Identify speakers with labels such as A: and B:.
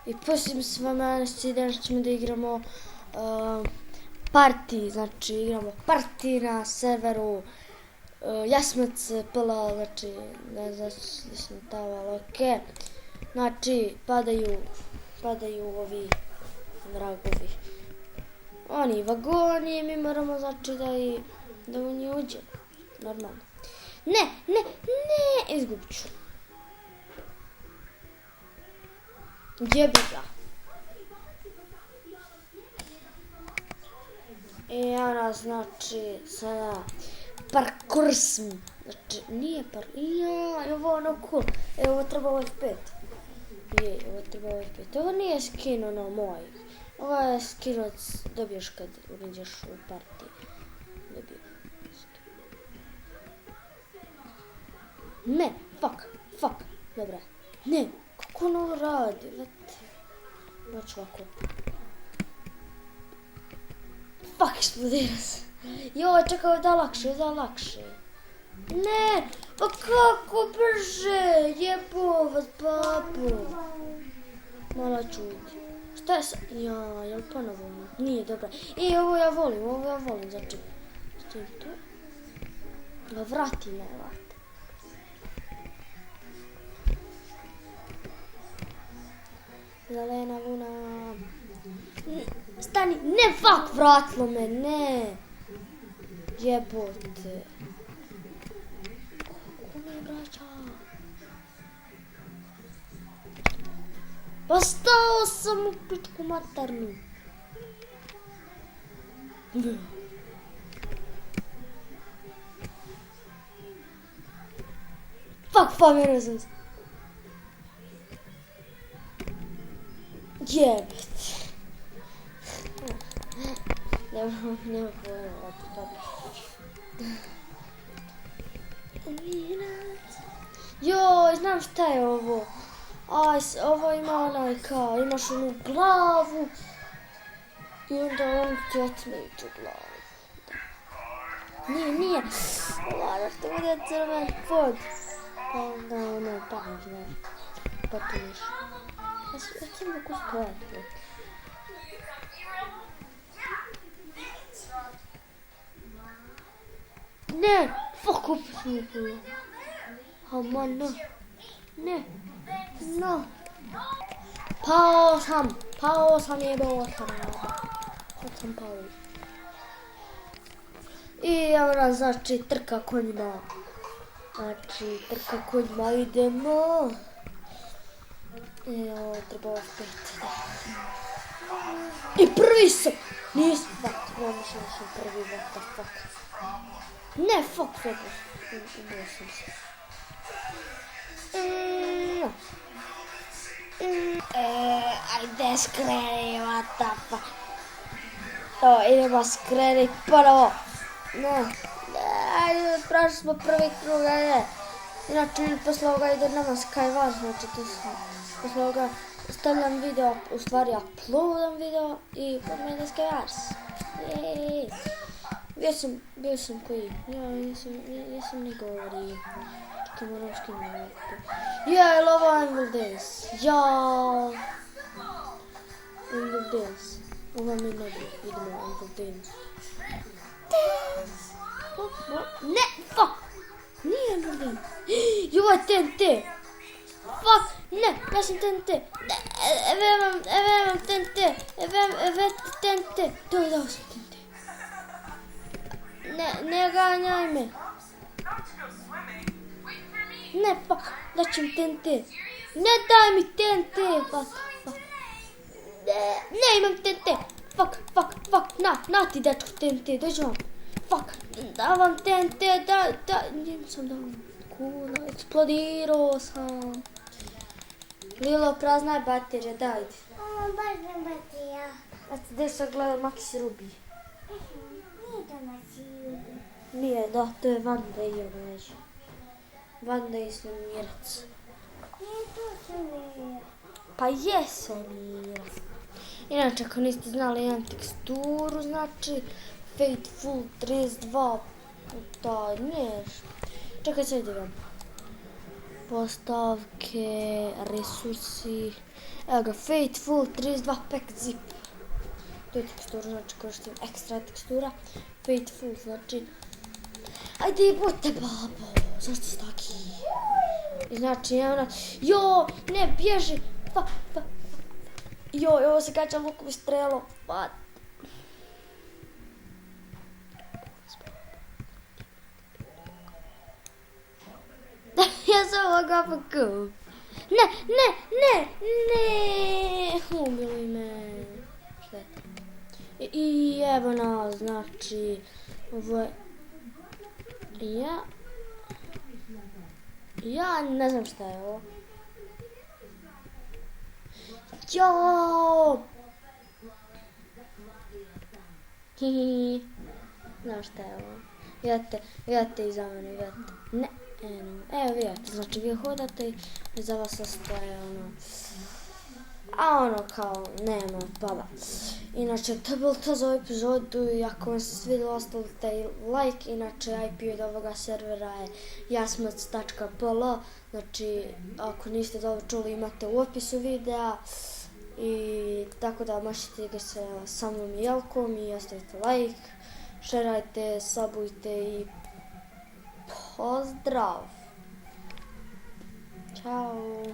A: I poslije s vama danas ćemo da igramo parti, znači igramo parti na serveru Jasmac PL, znači ne znam što sam tavalo, ok. Znači padaju ovi vragovi. Oni vagoni, mi moramo znači da u njih uđe. Normalno. Ne, izgubit ću. Jebi ga. I ona znači sada parkour sam. Znači nije ovo ono cool. Evo ovo treba F5. Ovo treba F5. Ovo nije skin ono moj. Ovo je skin od dobiješ kad uđeš u partiji. Ne, fuck. Dobra. Ne, kako ono radi? Znači ovako. Fuck, eksplodira se. Joj, čekaj, da lakše. Ne, pa kako brže? Jebo vas, babu. Mala čudi. Šta je sa... jel ponovo ono? Nije, dobra. I ovo ja volim, znači. Što je to? Vrati me, vrati. Zelena luna. Stani, ne fuck, vratilo me, ne. Jebote. Kako me vraća? Pa stao sam u pičku maternu. Fuck, pomjerio sam se. Jebet. Nema pojma, joj, znam šta je ovo. Ovo ima onaj kao, imaš onu glavu i onda on ti otmeju tu glavu. Nije. Lada što bude crven pod. Pa onda ono padne, znaš. Pa tu niš. Ja sam mogu stojati. Ne, fuck up super. Man, no. Pao sam jebota. Sad sam pao. I evo znači trka konjima. Idemo. Evo, treba opet. I prvi sam. Nisam, mislim da sam prvi, what the fuck. Ne, fuck, ubio sam se. Ajde skreni, what the fuck. Idemo skreni prvo. Ne, ajde, prošli smo prvi krug, ajde. Inače, posle ovoga ide nama Skywars, znači to sam. Posle ovoga stavljam video, u stvari uploadam video i kod mene Skywars. Bio sam koji? Jesam ne govori. Čekaj, moram skinuti. Jel ovo Angle Dance? Angle Dance. Ovo mi ne bi, idemo Angle Dance. Ne, fuck! Nije Angle Dance. Joj, TNT! Fuck, ne, ja sam TNT. Evo imam TNT. Evo TNT. Dao sam TNT. Ne ganjaj me. Ne, fuck, daću mi TNT. Ne daj mi TNT, fuck. Ne, imam TNT. Fuck, na ti dečko TNT, dođi vam. Fuck, davam TNT, da, nisam dao. Kula, eksplodirao sam. Lilo, prazna je baterija, dajde.
B: Ovo prazna baterija.
A: A ti gdje se gleda Maxi Ruby?
B: Nije to Maxi Ruby.
A: Nije, da, to je Vanda i ono već. Vanda i Svemirac.
B: Nije to Svemirac.
A: Pa je Svemirac. Inače, ako niste znali, imam teksturu, znači Fateful 32 puta, čekaj sad idem. Postavke, resursi. Evo ga, Faithful 32 pack zip. To je tekstura, znači koristim ekstra tekstura. Faithful, znači... Ajde, jebote, babo, zašto si taki? I znači, ona... Jo, ne, bježi! Joj, ovo se kača lukom i strelom. What? Ja sam mogla pokup. Ne! Ubili me. Šteta. I evo nas, znači... Ovo je... Ja ne znam šta je ovo. Jo! Hihihi. Znam šta je ovo. Vidite iza mene, vidite. Ne, evo vidite, znači vi hodate i iza vas ostaje ono... A ono kao, nema baba. Inače, to je bilo to za ovu epizodu i ako vam se svidjelo ostavite like. Inače, IP od ovoga servera je jasmac.pl. Znači, ako niste dobro čuli imate u opisu videa. I tako da možete ga sa mnom i Jelkom i ostavite like. Šerajte, sabujte i pozdrav! Ćao!